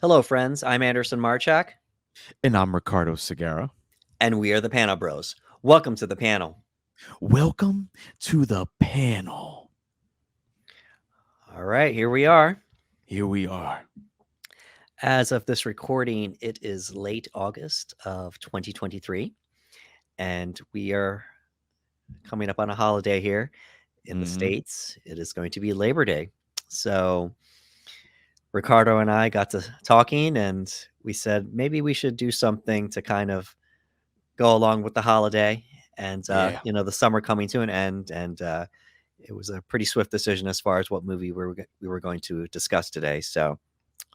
Hello, friends. I'm Anderson Marchak, And I'm Ricardo Segura. and we are the Panel Bros. Welcome to the panel. Welcome to the panel. All right, here we are. Here we are. As of this recording, it is late August of 2023, and we are coming up on a holiday here in the hmm States. It is going to be Labor Day. So, Ricardo and I got to talking, and we said maybe we should do something to kind of go along with the holiday and, Yeah. the summer coming to an end. And it was a pretty swift decision as far as what movie we were going to discuss today. So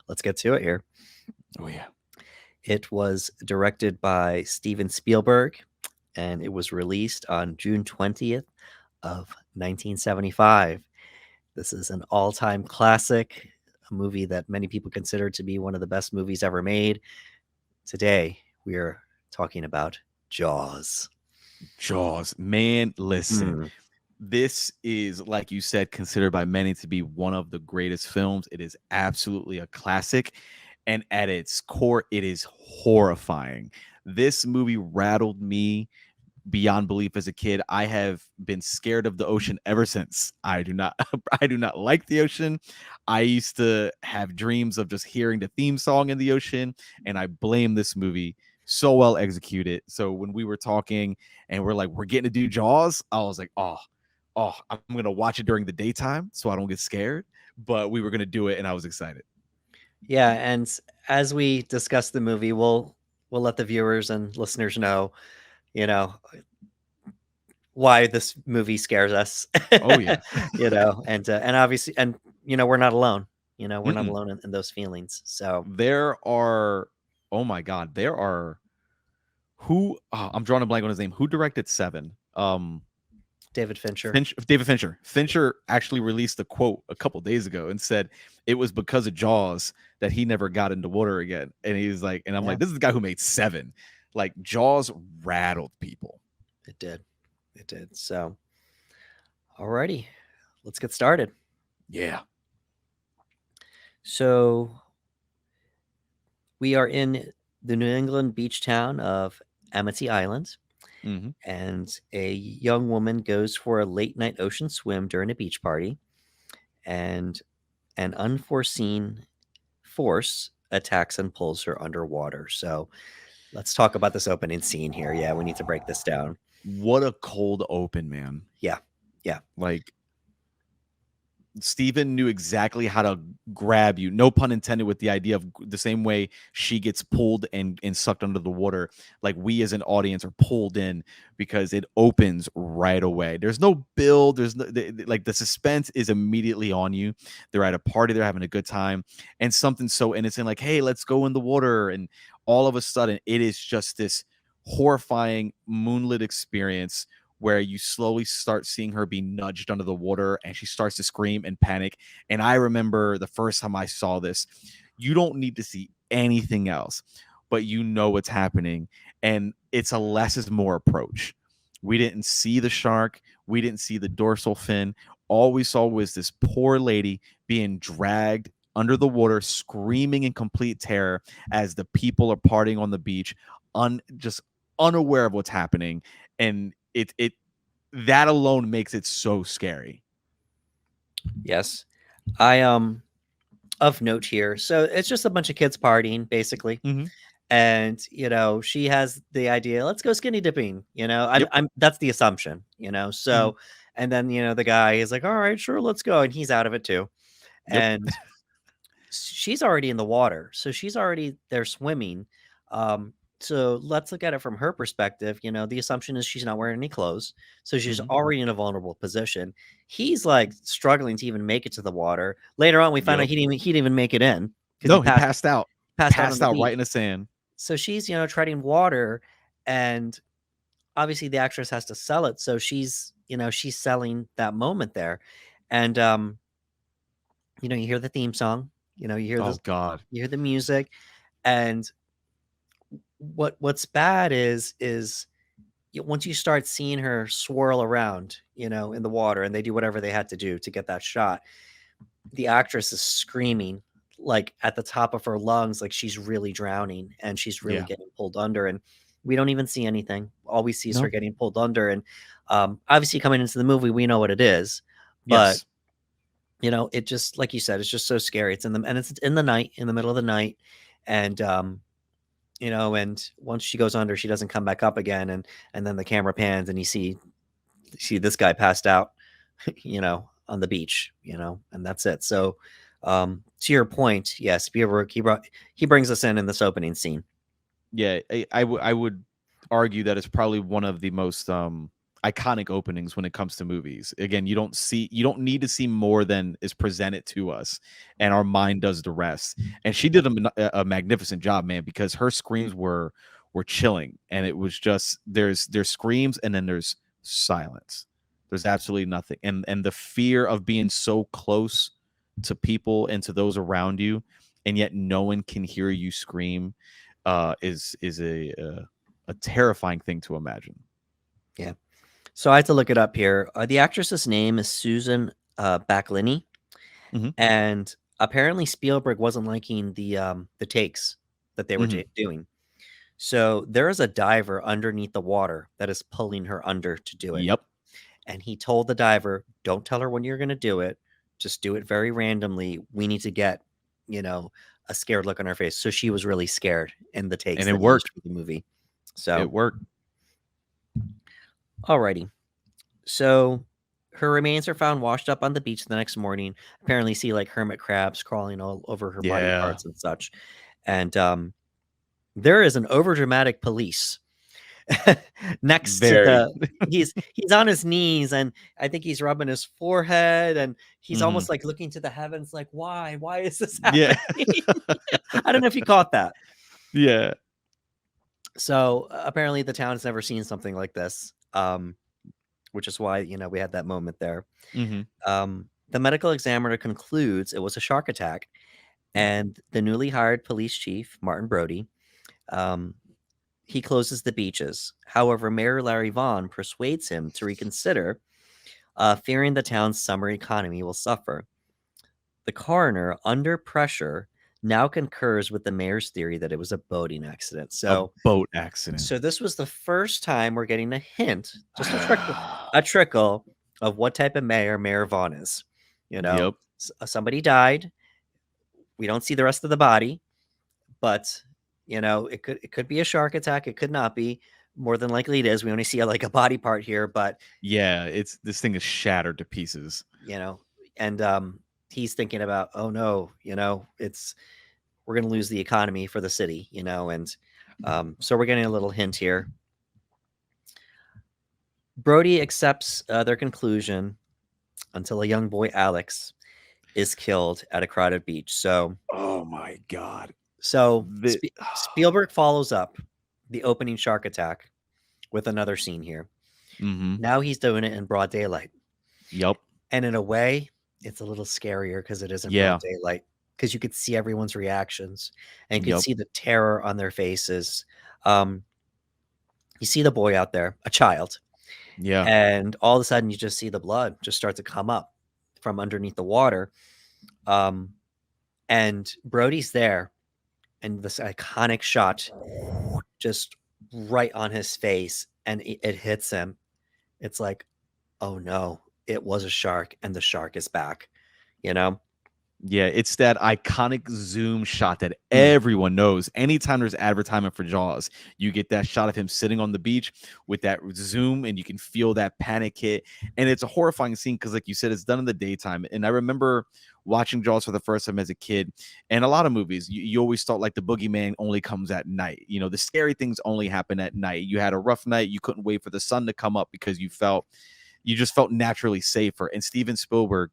let's get to it here. Oh yeah. It was directed by Steven Spielberg, and it was released on June 20th of 1975. This is an all-time classic, a movie that many people consider to be one of the best movies ever made. Today, we are talking about Jaws. Jaws. Man, listen. Hmm. This is, like you said, considered by many to be one of the greatest films. It is absolutely a classic. And at its core, it is horrifying. This movie rattled me beyond belief as a kid. I have been scared of the ocean ever since. I do not I do not like the ocean. I used to have dreams of just hearing the theme song in the ocean, and I blame this movie. So well executed. So when we were talking and we're like, we're getting to do Jaws, I was like, oh, I'm gonna watch it during the daytime so I don't get scared. But we were gonna do it, and I was excited. Yeah, and as we discuss the movie, we'll let the viewers and listeners know, you know, why this movie scares us. Oh yeah. And obviously, and we're not alone. We're not Mm-mm. alone in those feelings. So There are, oh my god, there are I'm drawing a blank on his name. Who directed Seven? David Fincher. David Fincher. Fincher actually released a quote a couple days ago and said it was because of Jaws that he never got into water again. And he's like, and I'm Yeah, like, this is the guy who made Seven. Like Jaws rattled people. it did. It did. So, alrighty, let's get started. Yeah. So we are in the New England beach town of Amity Island, hmm and a young woman goes for a late night ocean swim during a beach party, and an unforeseen force attacks and pulls her underwater. So let's talk about this opening scene here. Yeah, we need to break this down. What a cold open, man. Yeah, yeah, Like Steven knew exactly how to grab you. No pun intended with the idea of the same way she gets pulled and sucked under the water. Like we as an audience are pulled in because it opens right away. There's no build. There's no, like the suspense is immediately on you. They're at a party. They're having a good time. And something so innocent like, hey, let's go in the water. And all of a sudden it is just this horrifying moonlit experience where you slowly start seeing her be nudged under the water and she starts to scream and panic. And I remember the first time I saw this, you don't need to see anything else, but you know what's happening. And it's a less is more approach. We didn't see the shark, we didn't see the dorsal fin. All we saw was this poor lady being dragged under the water, screaming in complete terror as the people are partying on the beach, just unaware of what's happening. And it that alone makes it so scary. yes. I of note here. So it's just a bunch of kids partying, basically. Mm-hmm. And she has the idea, let's go skinny dipping. Yep. I'm That's the assumption. Mm-hmm. So, and then the guy is like, all right, sure, let's go, and he's out of it too. Yep. And she's already in the water, so she's already there swimming. um so let's look at it from her perspective. The assumption is she's not wearing any clothes, so she's Mm-hmm. already in a vulnerable position. He's like struggling to even make it to the water. Later on we find out Yep. he didn't even make it in because he No, he passed out. passed out on Passed the out right beach. in the sand. So she's treading water, and obviously the actress has to sell it, so she's selling that moment there. And you hear the theme song, you hear Oh this, God. you hear the music. And what's bad is once you start seeing her swirl around, in the water, and they do whatever they had to do to get that shot, the actress is screaming like at the top of her lungs, like she's really drowning and she's really Yeah. getting pulled under, and we don't even see anything. All we see is her No. getting pulled under, and obviously coming into the movie, we know what it is, but Yes. it just like you said, it's just so scary. It's in the night, in the middle of the night, and and once she goes under, she doesn't come back up again, and then the camera pans and you see this guy passed out, on the beach, and that's it. So, to your point, yes, Spielberg he brings us in this opening scene. Yeah, I would argue that it's probably one of the most iconic openings when it comes to movies. Again, you don't need to see more than is presented to us, and our mind does the rest. And she did a magnificent job, man, because her screams were chilling, and it was just there's screams and then there's silence. There's absolutely nothing, and the fear of being so close to people and to those around you, and yet no one can hear you scream is a terrifying thing to imagine. Yeah. So I had to look it up here. The actress's name is Susan Backlini, Hmm. and apparently Spielberg wasn't liking the takes that they were Hmm. doing. So there is a diver underneath the water that is pulling her under to do it. Yep. And he told the diver, "Don't tell her when you're going to do it. Just do it very randomly. We need to get, you know, a scared look on her face." So she was really scared in the takes And it that he used worked. for the movie. So, It worked. alrighty. So her remains are found washed up on the beach the next morning. Apparently, see like hermit crabs crawling all over her body Yeah. parts and such. And there is an overdramatic police next to Very. the he's on his knees, and I think he's rubbing his forehead, and he's Hmm. almost like looking to the heavens like, why is this Yeah. happening? I don't know if you caught that. Yeah. So apparently the town has never seen something like this, which is why we had that moment there. Hmm. The medical examiner concludes it was a shark attack, and the newly hired police chief, Martin Brody, um, he closes the beaches. However, Mayor Larry Vaughn persuades him to reconsider, fearing the town's summer economy will suffer. The coroner, under pressure, now concurs with the mayor's theory that it was a boating accident. A So, boat accident. so this was the first time we're getting a hint, just a trickle of what type of Mayor Vaughn is. Yep. Somebody died. We don't see the rest of the body, but it could be a shark attack. It could not be. More than likely, it is. We only see like a body part here, but Yeah. It's this thing is shattered to pieces. and he's thinking about, oh no, we're going to lose the economy for the city, and so we're getting a little hint here. Brody accepts their conclusion until a young boy, Alex, is killed at a crowded beach. So, Oh my god. so The, Spielberg follows up the opening shark attack with another scene here. hmm. Now he's doing it in broad daylight. Yep. And in a way, it's a little scarier because it isn't broad Yeah. daylight, because you could see everyone's reactions and you could Yep. see the terror on their faces. Um, you see the boy out there, a child, Yeah. and all of a sudden you just see the blood just start to come up from underneath the water. Um, and Brody's there, and this iconic shot just right on his face, and it hits him. It's like, oh no, it was a shark, and the shark is back, you know? Yeah, it's that iconic zoom shot that Mm, everyone knows. Anytime there's advertisement for Jaws, you get that shot of him sitting on the beach with that zoom, and you can feel that panic hit. And it's a horrifying scene because, like you said, it's done in the daytime. And I remember watching Jaws for the first time as a kid. And a lot of movies, you always thought like the boogeyman only comes at night. The scary things only happen at night. You had a rough night, you couldn't wait for the sun to come up because you just felt naturally safer. And Steven Spielberg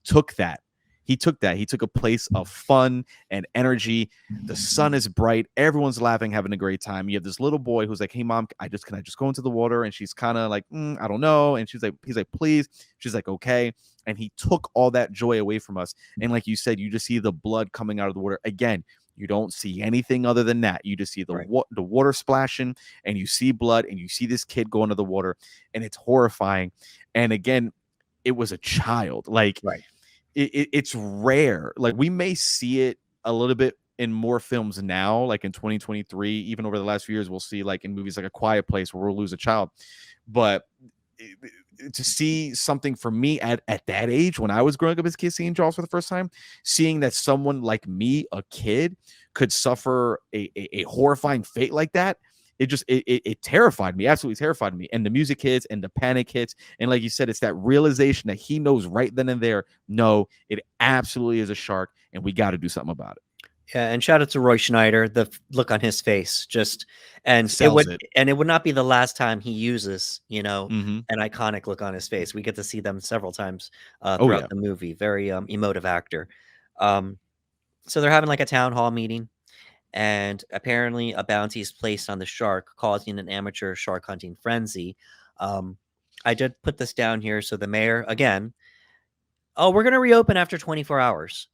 took that he took that. He took a place of fun and energy. The sun is bright. Everyone's laughing, having a great time. You have this little boy who's like, "Hey, mom, can I just go into the water?" And she's kind of like, "I don't know." And he's like, "Please." She's like, "Okay." And he took all that joy away from us. And like you said, you just see the blood coming out of the water. Again, you don't see anything other than that. You just see right, the water splashing, and you see blood, and you see this kid go under the water, and it's horrifying. And again, it was a child. Like right. it's rare. Like we may see it a little bit in more films now, like in 2023, even over the last few years, we'll see like in movies like A Quiet Place where we'll lose a child. But to see something for me at that age when I was growing up as a kid, seeing Jaws for the first time, seeing that someone like me, a kid, could suffer a horrifying fate like that, it terrified me, absolutely terrified me. And the music hits and the panic hits, and like you said, it's that realization that he knows right then and there, no, it absolutely is a shark, and we got to do something about it. Yeah, and shout out to Roy Schneider. The look on his face, just Sells it. it would not be the last time he uses, you know, Mm-hmm. an iconic look on his face. We get to see them several times Oh throughout yeah. the movie. Very emotive actor. Um, so they're having like a town hall meeting, and apparently a bounty is placed on the shark, causing an amateur shark hunting frenzy. Um, I did put this down here. So the mayor again, oh, we're gonna reopen after 24 hours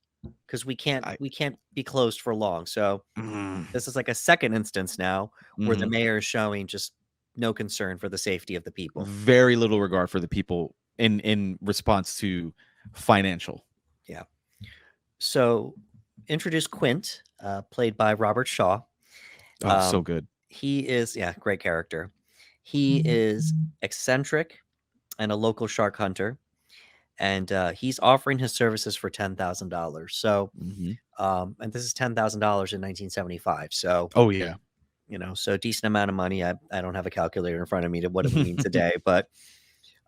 because I. we can't be closed for long. So Mm, this is like a second instance now where the mm-hmm. mayor is showing just no concern for the safety of the people. Very little regard for the people in response to financial. Yeah. So introduce Quint, played by Robert Shaw. Oh, so Um, good. he is, yeah, great character. He is eccentric and a local shark hunter, and he's offering his services for $10,000. So, Mm-hmm. and this is $10,000 in 1975. So, Oh yeah. you know, so decent amount of money. I don't have a calculator in front of me to what it would mean today, but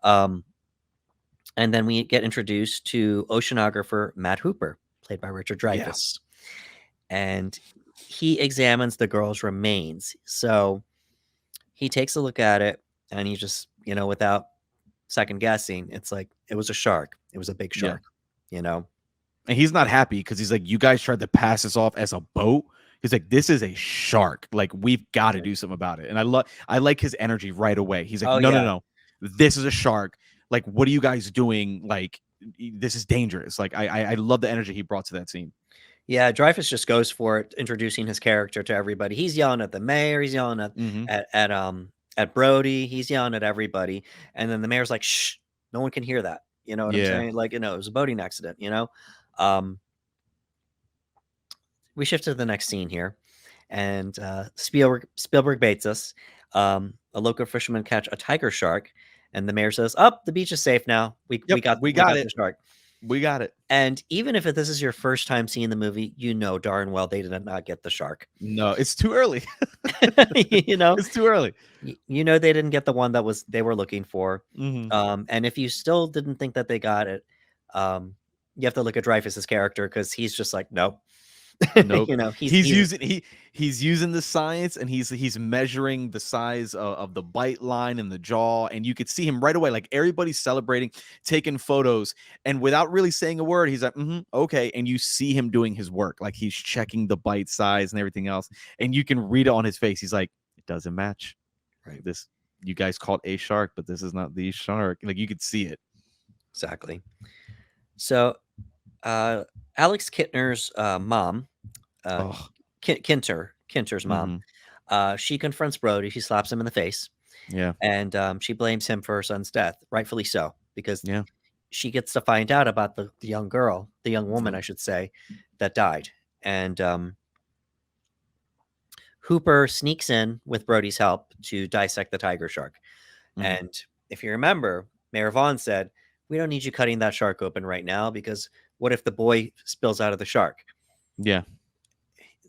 um, and then we get introduced to oceanographer Matt Hooper, played by Richard Yeah. Dreyfuss, and he examines the girl's remains. So he takes a look at it, and he just, you know, without second guessing, it's like it was a shark. It was a big Yeah. shark, you know. And he's not happy because he's like, you guys tried to pass this off as a boat. He's like, this is a shark. Like, we've got to do something about it. And I like his energy right away. He's like, Oh no, no, yeah, no. This is a shark. Like, what are you guys doing? Like, this is dangerous. Like, I love the energy he brought to that scene. yeah. Dreyfuss just goes for it, introducing his character to everybody. He's yelling at the mayor. He's yelling Mm-hmm. at Brody. He's yelling at everybody, and then the mayor's like, "Shh, no one can hear that." You know what I'm Yeah. saying? Like, you know, it was a boating accident. You know. Um, we shift to the next scene here, and Spielberg baits us. A local fisherman catch a tiger shark, and the mayor says, "Up, the beach is safe now. Yep. We We got got it. the shark." We got it. And even if this is your first time seeing the movie, you know darn well they did not get the shark. No, it's too early. You know, It's too early. you know they didn't get the one that was they were looking for. Mm-hmm. And if you still didn't think that they got it, you have to look at Dreyfuss's character because he's just like, nope. Nope. You know, He's using the science, and he's measuring the size of the bite line and the jaw, and you could see him right away. Like, everybody's celebrating, taking photos, and without really saying a word, he's like, okay. And you see him doing his work, like he's checking the bite size and everything else, and you can read it on his face. He's like, it doesn't match. right. This, you guys called a shark, but this is not the shark. Like, you could see it. Exactly. So, Alex Kintner's mom, uh, Oh. Kintner's mom, she confronts Brody. She slaps him in the face, Yeah. and she blames him for her son's death, rightfully so, because Yeah. she gets to find out about the young girl, the young woman, I should say, that died. And Hooper sneaks in with Brody's help to dissect the tiger shark. And if you remember, Mayor Vaughn said, "We don't need you cutting that shark open right now because what if the boy spills out of the shark?" Yeah.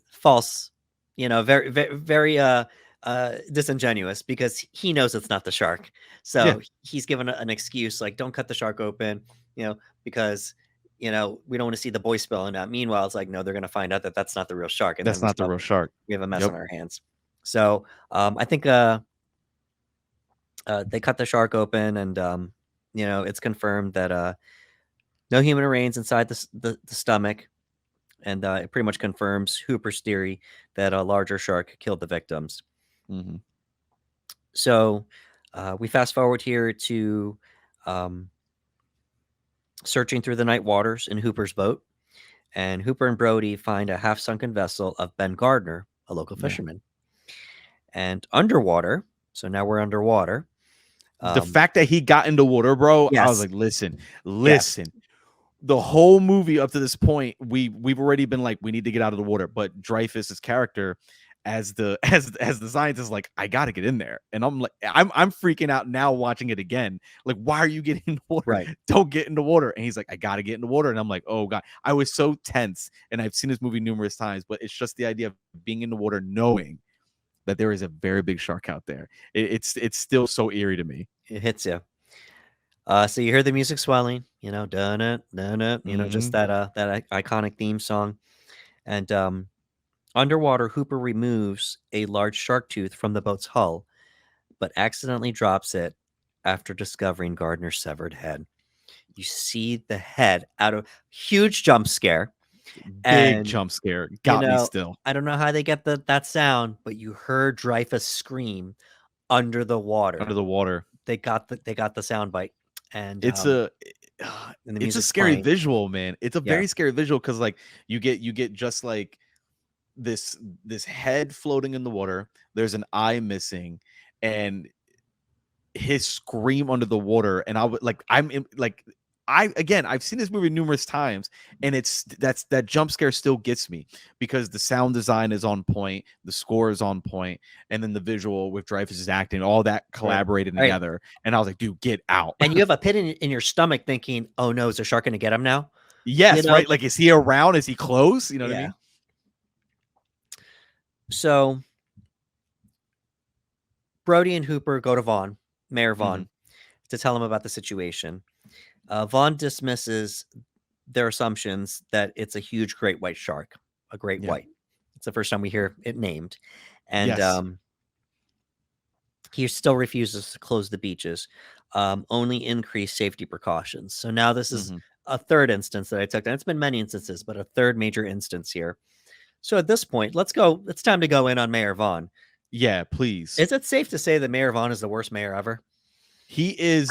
False. You know, very, very, very disingenuous because he knows it's not the shark. Yeah. So he's given an excuse like, "Don't cut the shark open," you know, because we don't want to see the boy spilling out. Meanwhile, it's like, no, they're going to find out that that's not the real shark, and then That's not the real shark. we have a mess Yep. on our hands. So I think they cut the shark open, and it's confirmed that no human remains inside the stomach, and it pretty much confirms Hooper's theory that a larger shark killed the victims. Mm-hmm. So we fast forward here to searching through the night waters in Hooper's boat, and Hooper and Brody find a half-sunken vessel of Ben Gardner, a local fisherman. And underwater, so now we're underwater. The fact that he got into water, bro, I was Yes. like, listen, Yes. the whole movie up to this point, we've already been like, we need to get out of the water. But Dreyfus's character, as the as the scientist, like, I gotta get in there, and I'm like, I'm freaking out now watching it again. Like, why are you getting in the water? Right. Don't get in the water. And he's like, I gotta get in the water, and I'm like, oh god, I was so tense. And I've seen this movie numerous times, but it's just the idea of being in the water, knowing that there is a very big shark out there. It's still so eerie to me. It hits you. So you hear the music swelling, dun it, dun it, just Mm-hmm. that iconic theme song. And underwater, Hooper removes a large shark tooth from the boat's hull, but accidentally drops it after discovering Gardner's severed head. You see the head out of huge jump scare. Big And, jump scare. Got me still. I don't know how they get that sound, but you heard Dreyfus scream under the water. Under the water. They got the sound bite. And It's and a the it's a music's scary playing. visual, man. It's a Yeah. very scary visual because like you get just like this head floating in the water. There's an eye missing, and his scream under the water. And I would like I've seen this movie numerous times, and that jump scare still gets me because the sound design is on point, the score is on point, and then the visual with Dreyfus' acting, all that collaborated Right. together. And I was like, dude, get out. And you have a pit in your stomach thinking, "Oh no, is the shark going to get him now?" Yes, right. Like, is he around? Is he close? You know what I mean? So Brody and Hooper go to Mayor Vaughn, to tell him about the situation. Vaughn dismisses their assumptions that it's a huge great white shark, a great white. It's the first time we hear it named. And he still refuses to close the beaches, only increase safety precautions. So now this is a third instance that I took. And it's been many instances, but a third major instance here. So at this point, let's go. It's time to go in on Mayor Vaughn. Yeah, please. Is it safe to say that Mayor Vaughn is the worst mayor ever? He is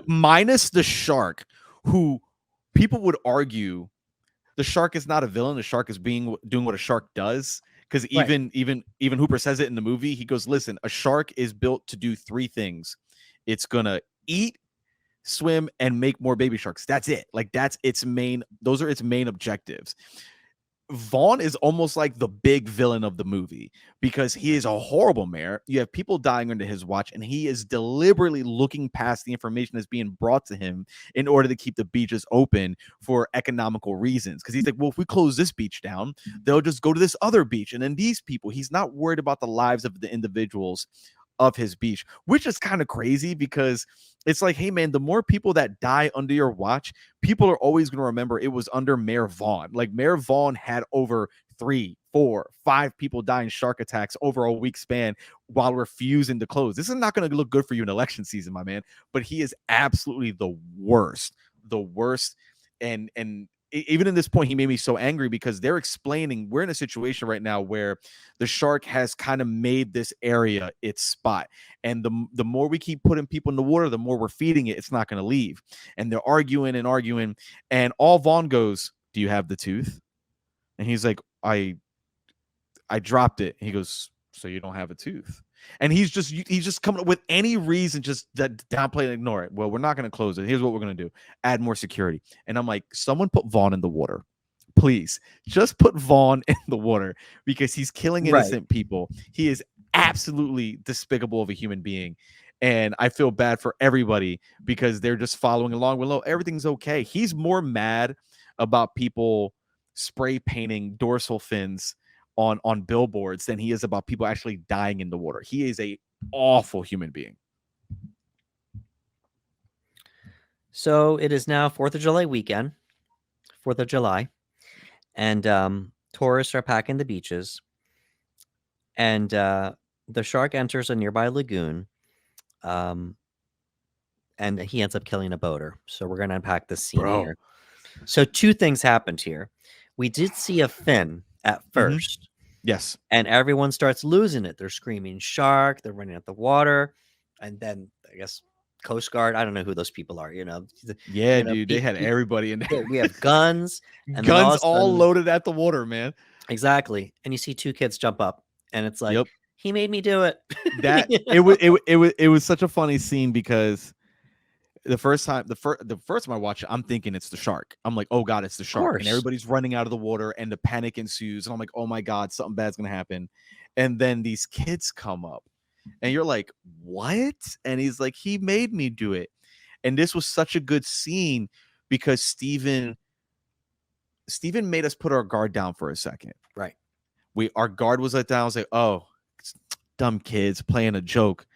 minus the shark, who people would argue the shark is not a villain. The shark is doing what a shark does. Because even Hooper says it in the movie. He goes, listen, a shark is built to do three things. It's gonna eat, swim, and make more baby sharks. That's it. Like those are its main objectives. Vaughn is almost like the big villain of the movie because he is a horrible mayor. You have people dying under his watch, and he is deliberately looking past the information that's being brought to him in order to keep the beaches open for economical reasons. Because he's like, well, if we close this beach down, they'll just go to this other beach. And then these people, he's not worried about the lives of the individuals of his beach, which is kind of crazy because it's like, hey man, the more people that die under your watch, people are always going to remember it was under Mayor Vaughn. Like Mayor Vaughn had over 3, 4, 5 people die in shark attacks over a week span while refusing to close. This is not going to look good for you in election season, my man. But he is absolutely the worst. And even in this point, he made me so angry because they're explaining we're in a situation right now where the shark has kind of made this area its spot. And the more we keep putting people in the water, the more we're feeding it. It's not going to leave. And they're arguing. And all Vaughn goes, do you have the tooth? And he's like, I dropped it. And he goes, so you don't have a tooth? And he's just coming up with any reason just that downplay and ignore it. Well, we're not going to close it. Here's what we're going to do. Add more security. And I'm like, someone put Vaughn in the water. Please just put Vaughn in the water because he's killing innocent people. He is absolutely despicable of a human being. And I feel bad for everybody because they're just following along. Well, everything's okay. He's more mad about people spray painting dorsal fins on billboards than he is about people actually dying in the water. He is a awful human being. So it is now 4th of July weekend, 4th of July, and tourists are packing the beaches, and the shark enters a nearby lagoon, and he ends up killing a boater. So we're going to unpack this scene here. So 2 things happened here. We did see a fin at first. Yes. And everyone starts losing it. They're screaming shark. They're running at the water. And then, I guess, Coast Guard. I don't know who those people are, Yeah, dude. They had everybody in there. We have guns. And guns all loaded at the water, man. Exactly. And you see 2 kids jump up. And it's like, he made me do it. It was such a funny scene because the first time I watch it, I'm thinking it's the shark. I'm like, oh god, it's the Of shark, and course. everybody's running out of the water, and the panic ensues, and I'm like, oh my god, something bad's gonna happen. And then these kids come up, and you're like, what? And he's like, he made me do it. And this was such a good scene because Steven made us put our guard down for a second. Right. Our guard was let down. I was like, oh, it's dumb kids playing a joke.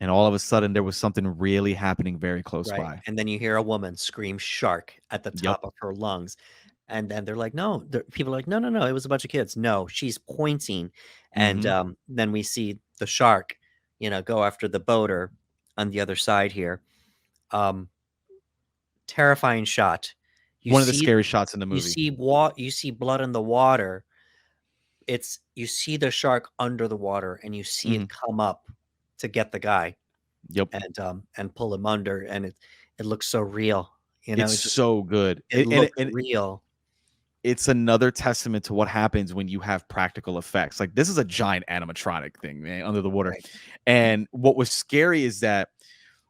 And all of a sudden there was something really happening very close Right. by. And then you hear a woman scream shark at the Yep. top of her lungs. And then they're like, no, people are like, no, no, no, it was a bunch of kids. No, she's pointing. And Mm-hmm. then we see the shark, go after the boater on the other side here. Um, Terrifying shot. You One of the see, scary shots in the you movie. see you see blood in the water. You see the shark under the water and you see Mm-hmm. it come up to get the guy Yep. and pull him under, and it looks so real. It's so good. It looks real. It's another testament to what happens when you have practical effects. Like, this is a giant animatronic thing, man, under the water. Right. And what was scary is that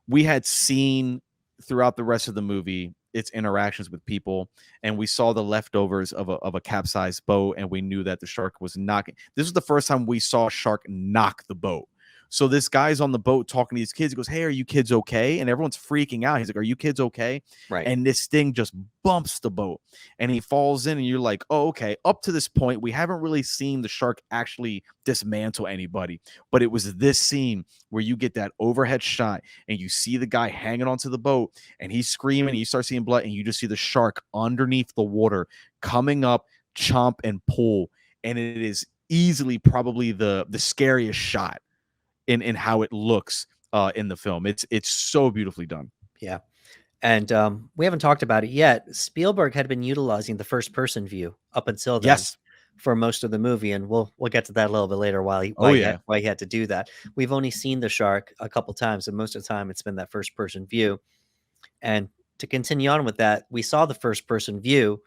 we had seen throughout the rest of the movie its interactions with people, and we saw the leftovers of a capsized boat, and we knew that the shark was knocking. This was the first time we saw a shark knock the boat. So this guy's on the boat talking to these kids. He goes, hey, are you kids okay? And everyone's freaking out. He's like, are you kids okay? Right. And this thing just bumps the boat, and he falls in, and you're like, oh, okay. Up to this point, we haven't really seen the shark actually dismantle anybody, but it was this scene where you get that overhead shot, and you see the guy hanging onto the boat, and he's screaming, and you start seeing blood, and you just see the shark underneath the water coming up, chomp and pull, and it is easily probably the scariest shot in how it looks in the film. It's so beautifully done. Yeah. And we haven't talked about it yet. Spielberg had been utilizing the first person view up until then Yes. for most of the movie, and we'll get to that a little bit later Oh yeah. why he had to do that. We've only seen the shark a couple times, and most of the time it's been that first person view. And to continue on with that, we saw the first person view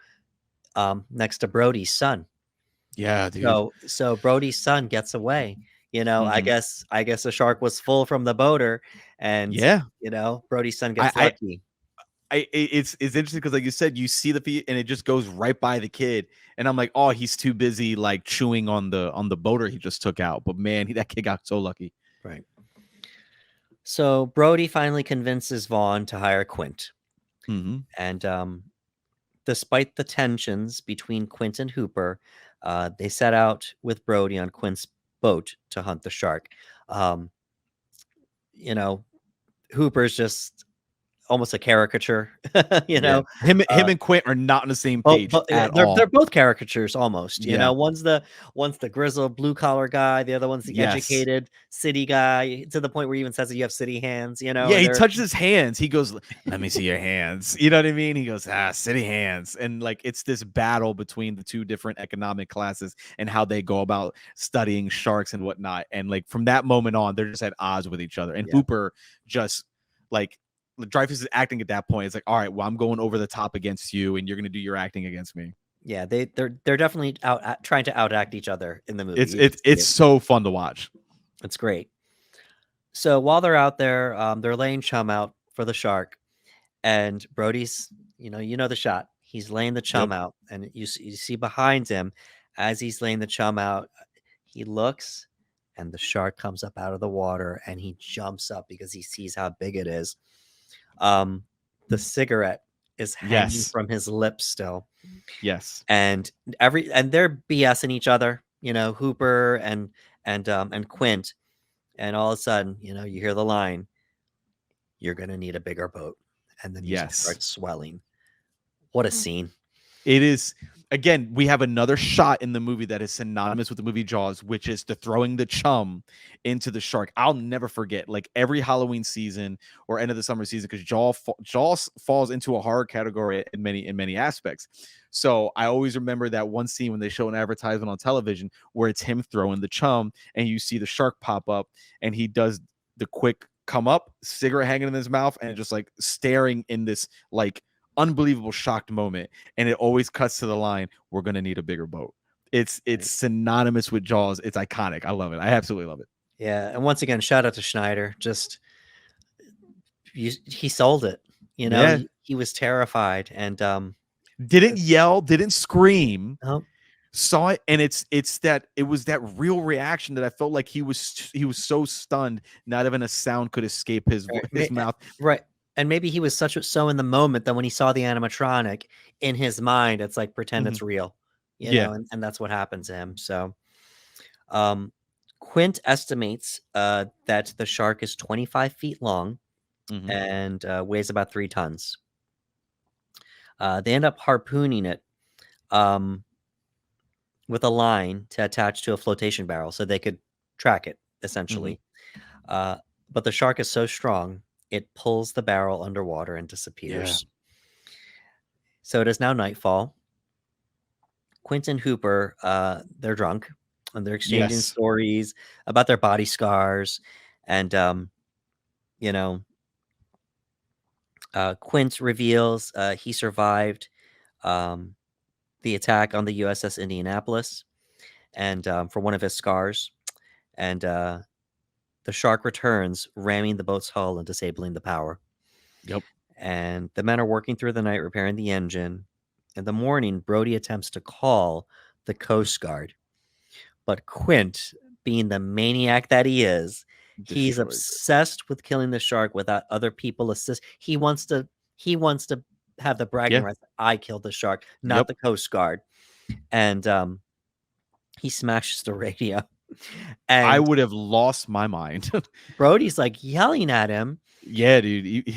next to Brody's son. Yeah, dude. So Brody's son gets away. I Mhm. guess the shark was full from the boater, and Yeah. Brody's son I gets I lucky. it's interesting because, like you said, you see the feet and it just goes right by the kid, and I'm like, oh, he's too busy like chewing on the boater he just took out. But man, that kid got so lucky. Right. So Brody finally convinces Vaughn to hire Quint, Hmm. and despite the tensions between Quint and Hooper, they set out with Brody on Quint's boat to hunt the shark. Um, you know, Hooper's just almost a caricature. you Yeah, know, him uh, and Quint are not on the same Well, page but yeah, at they're all. both caricatures almost, Yeah. one's the grizzled blue collar guy, the other one's the Yes. educated city guy, to the point where he even says that you have city hands, Yeah, and he they're touches his hands. He goes, "Let me see your hands." You know what I mean? He goes, city hands." And like, it's this battle between the two different economic classes and how they go about studying sharks and whatnot. And like, from that moment on, they're just at odds with each other. And yeah, Hooper just like, Dreyfus is acting at that point. It's like, all right, well, I'm going over the top against you, and you're gonna do your acting against me. yeah, they're definitely trying to outact each other in the movie. It's You can it's see it's it. so fun to watch. It's great. So while they're out there, they're laying chum out for the shark, and Brody's, the shot. He's laying the Yep. chum out, and you see behind him as he's laying the chum out, he looks, and the shark comes up out of the water, and he jumps up because he sees how big it is. The cigarette is hanging Yes. from his lips still, Yes. and they're BSing each other, Hooper and Quint, and all of a sudden, you hear the line, "You're gonna need a bigger boat," and the music Yes. starts swelling. What a scene! It is, again, we have another shot in the movie that is synonymous with the movie Jaws, which is the throwing the chum into the shark. I'll never forget, like, every Halloween season or end of the summer season, because Jaws falls into a horror category in many aspects. So I always remember that one scene when they show an advertisement on television where it's him throwing the chum, and you see the shark pop up, and he does the quick come up, cigarette hanging in his mouth, and just like staring in this like unbelievable shocked moment, and it always cuts to the line, "We're gonna need a bigger boat." It's Right. synonymous with Jaws. It's iconic. I love it. I absolutely love it. Yeah, and once again, shout out to Schneider. Just he sold it. Yeah. He was terrified, and Didn't yell, didn't scream, oh, saw it, and it was that real reaction that I felt like he was so stunned, not even a sound could escape right, his mouth. right. And maybe he was so in the moment that when he saw the animatronic, in his mind, it's like pretend Mhm. it's real, Yeah. and that's what happened to him. So, um, Quint estimates that the shark is 25 feet long Mhm. and weighs about 3 tons. They end up harpooning it um, with a line to attach to a flotation barrel so they could track it, Mhm. essentially. Uh, but the shark is so strong, it pulls the barrel underwater and Yeah. disappears. So it is now nightfall. Quint and Hooper, they're drunk and they're exchanging Yes. stories about their body scars. And, you know, Quint reveals he survived um, the attack on the USS Indianapolis and for one of his scars. And the shark returns, ramming the boat's hull and disabling the power. Yep. And the men are working through the night repairing the engine. In the morning, Brody attempts to call the Coast Guard, but Quint, being the maniac that he's Destroys it. obsessed with killing the shark without other people assist. He wants to have the bragging Yeah. rights. I killed the shark, not Yep. the Coast Guard. And he smashes the radio. I And would have lost my mind. Brody's like yelling at him, Yeah, dude.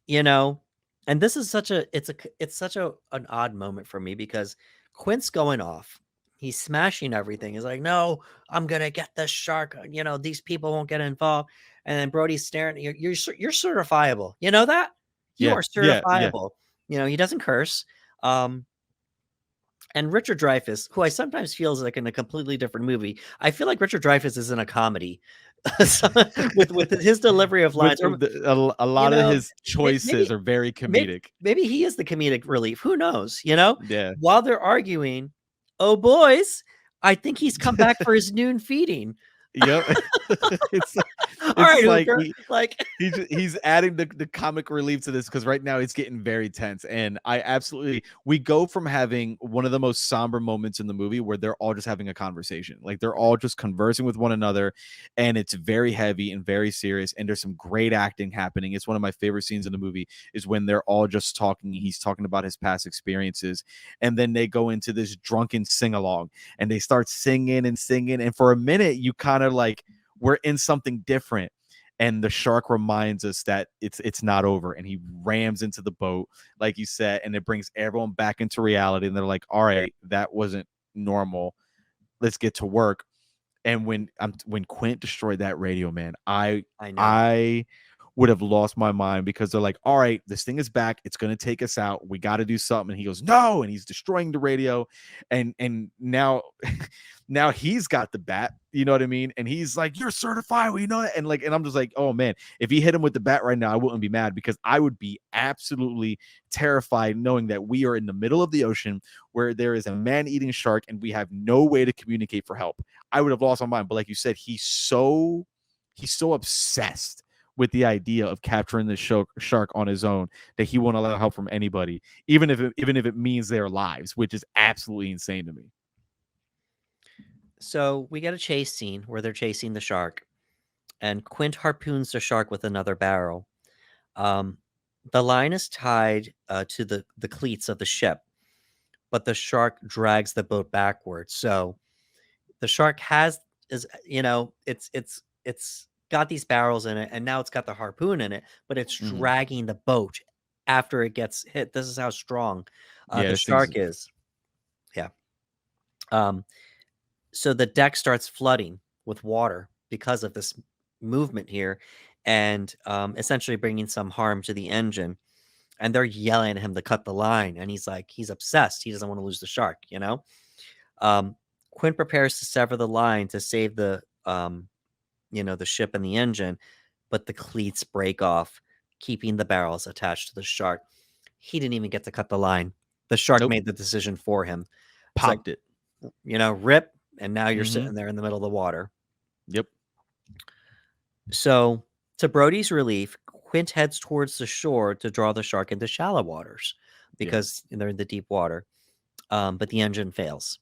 you know. And this is it's such an odd moment for me because Quint's going off. He's smashing everything. He's like, "No, I'm gonna get this shark. These people won't get involved." And then Brody's staring. You're certifiable. You know that you Yeah. are Yeah. Yeah. certifiable. He doesn't curse. Um, and Richard Dreyfuss, who I sometimes feels like in a completely different movie, I feel like Richard Dreyfuss is in a comedy so, with his delivery of With lines. Or a you lot of know, his choices maybe are very maybe comedic. maybe he is the comedic relief. Who knows? Yeah. While they're arguing, oh boys, I think he's come back for his noon feeding. Yep. it's All it's right, like Hooper. Like, he's adding the comic relief to this because right now it's getting very tense, and I absolutely we go from having one of the most somber moments in the movie where they're all just having a conversation, like they're all just conversing with one another, and it's very heavy and very serious, and there's some great acting happening. It's one of my favorite scenes in the movie is when they're all just talking. He's talking about his past experiences, and then they go into this drunken sing along, and they start singing and singing, and for a minute you kind of like we're in something different, and the shark reminds us that it's not over, and he rams into the boat like you said, and it brings everyone back into reality, and they're like, all right, that wasn't normal, let's get to work. And when Quint destroyed that radio, man, I know. I would have lost my mind because they're like, all right, this thing is back, it's gonna take us out, we got to do something. And he goes, no, and he's destroying the radio, and now now he's got the bat, you know what I mean? And he's like, you're certified, well, you know that? And like, and I'm just like, oh man, if he hit him with the bat right now, I wouldn't be mad because I would be absolutely terrified knowing that we are in the middle of the ocean where there is a man-eating shark and we have no way to communicate for help. I would have lost my mind. But like you said, he's so obsessed with the idea of capturing the shark on his own that he won't allow help from anybody, even if it means their lives, which is absolutely insane to me. So we get a chase scene where they're chasing the shark, and Quint harpoons the shark with another barrel. Um, the line is tied to the cleats of the ship, but the shark drags the boat backwards. So the shark has is it's got these barrels in it, and now it's got the harpoon in it, but it's Mm-hmm. dragging the boat after it gets hit. This is how strong Yeah, the this thing's shark is. Yeah. Um, so the deck starts flooding with water because of this movement here, and essentially bringing some harm to the engine. And they're yelling at him to cut the line, and he's obsessed. He doesn't want to lose the shark. Um, Quint prepares to sever the line to save the ship and the engine, but the cleats break off, keeping the barrels attached to the shark. He didn't even get to cut the line. The shark nope, made the decision for him. It's like, popped it. rip, and now you're Mm-hmm. sitting there in the middle of the water. Yep. So, to Brody's relief, Quint heads towards the shore to draw the shark into shallow waters Yeah. because they're in the deep water. But the engine fails.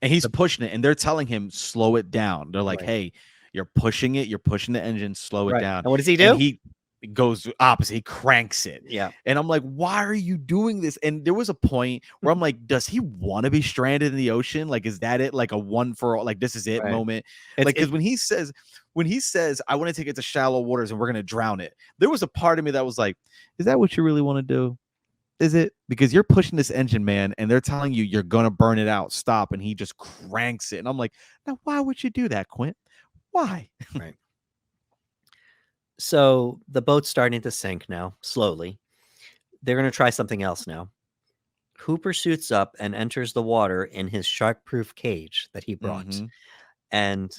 And he's The, pushing it, and they're telling him slow it down. They're like, right, "Hey, you're pushing it. You're pushing the engine. Slow it right. down." And what does he And do? he goes opposite. He cranks it. Yeah, And I'm like, "Why are you doing this?" And there was a point where I'm like, "Does he want to be stranded in the ocean? Like, is that it? Like a one for all? Like this is it right. moment? It's Like because when he says, I want to take it to shallow waters and we're gonna drown it, there was a part of me that was like, is that what you really want to do? Is it? Because you're pushing this engine, man, and they're telling you you're gonna burn it out. Stop. And he just cranks it. And I'm like, now why would you do that, Quint? Why? right. So the boat's starting to sink now, slowly. They're going to try something else now. Hooper suits up and enters the water in his shark-proof cage that he brought. Mm-hmm. And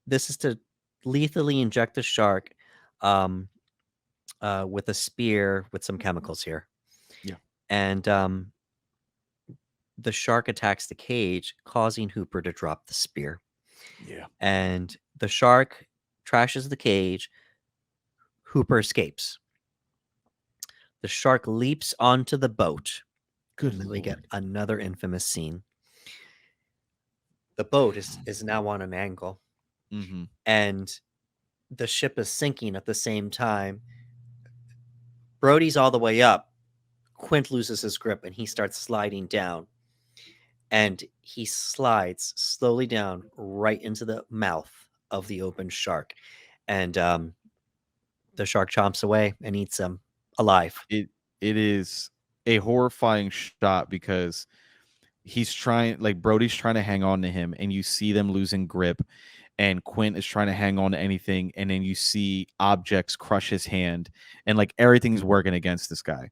this is to lethally inject the shark um, with a spear with some chemicals here. Yeah. And the shark attacks the cage, causing Hooper to drop the spear. Yeah. And the shark trashes the cage. Hooper escapes. The shark leaps onto the boat. Good And then we get Lord. another infamous scene. The boat is now on an angle, Mm-hmm. and the ship is sinking at the same time. Brody's all the way up. Quint loses his grip and he starts sliding down. And he slides slowly down right into the mouth of the open shark. And the shark chomps away and eats him alive. It is a horrifying shot because he's trying, like Brody's trying to hang on to him, and you see them losing grip, and Quint is trying to hang on to anything, and then you see objects crush his hand, and like everything's working against this guy.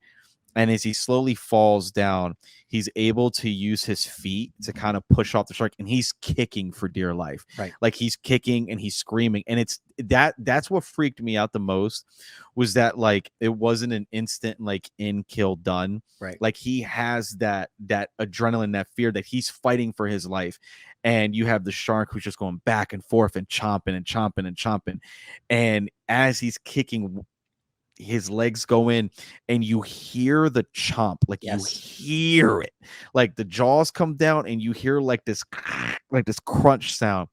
And as he slowly falls down, he's able to use his feet to kind of push off the shark, and he's kicking for dear life. Right. Like he's kicking and he's screaming. And it's that's what freaked me out the most, was that like it wasn't an instant like in kill done. Right. Like he has that adrenaline, that fear that he's fighting for his life. And you have the shark who's just going back and forth and chomping and chomping and chomping. And as he's kicking, his legs go in and you hear the chomp, like Yes. you hear it, like the jaws come down and you hear like this crunch sound,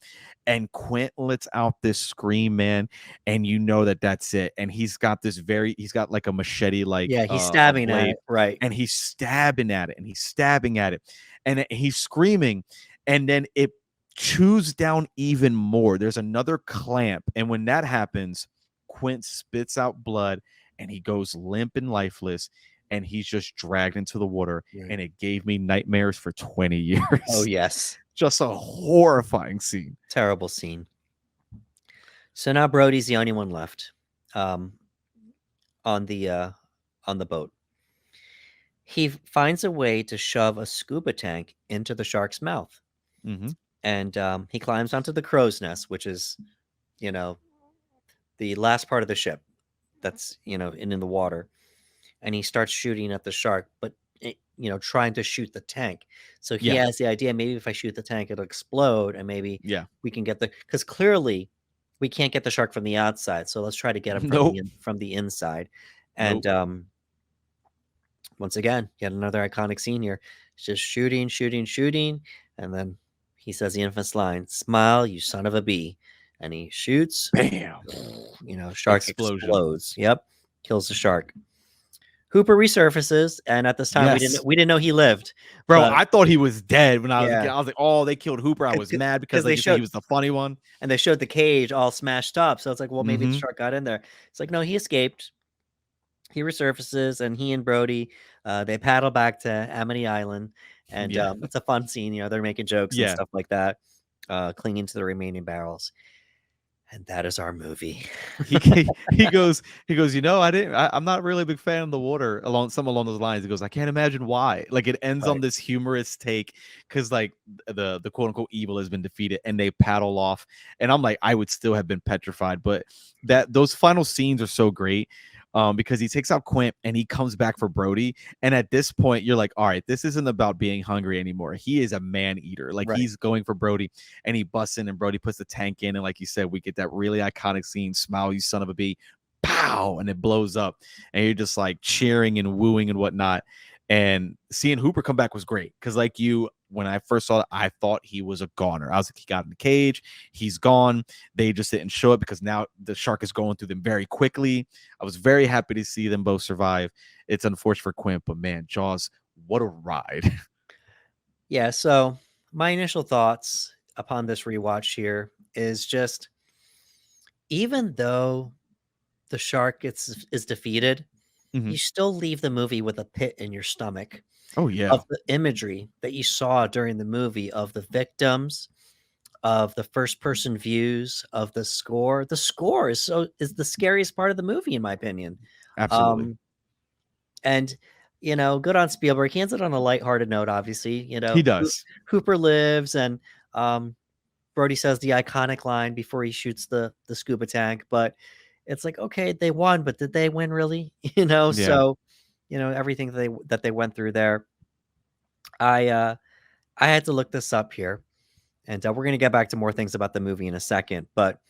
and Quint lets out this scream, man, and you know that that's it. And he's got like a machete, like Yeah, he's a stabbing at blade, it. Right. and he's stabbing at it and he's stabbing at it, and he's screaming, and then it chews down even more. There's another clamp, and when that happens, Quint spits out blood and he goes limp and lifeless, and he's just dragged into the water. Right. And it gave me nightmares for 20 years. Oh, yes. Just a horrifying scene. Terrible scene. So now Brody's the only one left on the boat. He finds a way to shove a scuba tank into the shark's mouth. Mm-hmm. And he climbs onto the crow's nest, which is, the last part of the ship that's, in the water. And he starts shooting at the shark, but, trying to shoot the tank. So he has the idea, maybe if I shoot the tank, it'll explode, and maybe we can get because clearly we can't get the shark from the outside. So let's try to get him from the inside. And once again, yet another iconic scene here. It's just shooting, shooting, shooting. And then he says the infamous line, "Smile, you son of a bee." And he shoots. Bam. Shark explodes. Yep. Kills the shark. Hooper resurfaces, and at this time we didn't know he lived. Bro, I thought he was dead when I was a kid. Yeah. I was like, oh, they killed Hooper. I was mad because like, he was the funny one. And they showed the cage all smashed up. So it's like, well, maybe the shark got in there. It's like, no, he escaped. He resurfaces, and he and Brody, they paddle back to Amity Island. And it's a fun scene. They're making jokes and stuff like that, clinging to the remaining barrels. And that is our movie. he goes, I'm not really a big fan of the water, along those lines. He goes, I can't imagine why. Like it ends on this humorous take, because like the quote unquote evil has been defeated, and they paddle off. And I'm like, I would still have been petrified, but those final scenes are so great. because he takes out Quint and he comes back for Brody. And at this point, you're like, all right, this isn't about being hungry anymore. He is a man eater. Like Right. he's going for Brody, and he busts in, and Brody puts the tank in. And like you said, we get that really iconic scene, "Smile, you son of a bee," pow, and it blows up. And you're just like cheering and wooing and whatnot. And seeing Hooper come back was great because, like you, when I first saw it, I thought he was a goner. I was like, he got in the cage, he's gone. They just didn't show it because now the shark is going through them very quickly. I was very happy to see them both survive. It's unfortunate for Quint, but man, Jaws, what a ride. Yeah. So my initial thoughts upon this rewatch here is just, even though the shark is defeated, Mhm. you still leave the movie with a pit in your stomach Oh of yeah, the imagery that you saw during the movie of the victims, of the first person views, of the score. The score is the scariest part of the movie, in my opinion. absolutely. Um, and good on Spielberg. He ends it on a lighthearted note, obviously. He does. Hooper lives, and um, Brody says the iconic line before he shoots the scuba tank, but it's like, okay, they won, but did they win really? Yeah. So, everything that they went through there. I had to look this up here, and we're gonna get back to more things about the movie in a second. But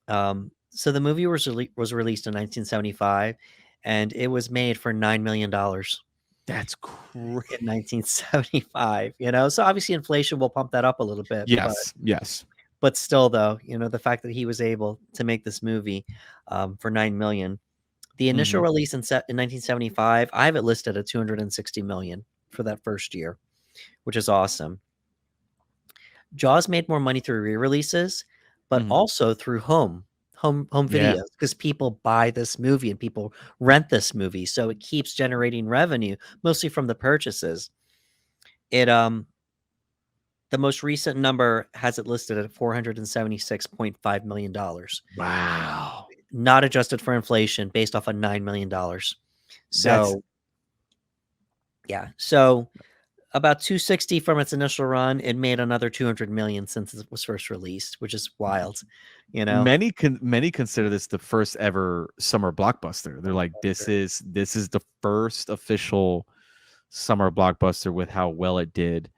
so the movie was released in 1975, and it was made for $9 million That's crazy. in 1975. So obviously inflation will pump that up a little bit, but Yes, yes. still, though, the fact that he was able to make this movie for 9 million. The initial Mhm. release in 1975, I have it listed at 260 million for that first year, which is awesome. Jaws made more money through re-releases, but Mhm. also through home Yeah. videos, because people buy this movie and people rent this movie, so it keeps generating revenue, mostly from the purchases. It The most recent number has it listed at $476.5 million, Wow. not adjusted for inflation, based off of $9 million. That's So yeah, so about 260 from its initial run. It made another 200 million since it was first released, which is wild, you know. many consider this the first ever summer blockbuster. They're like, this is the first official summer blockbuster with how well it did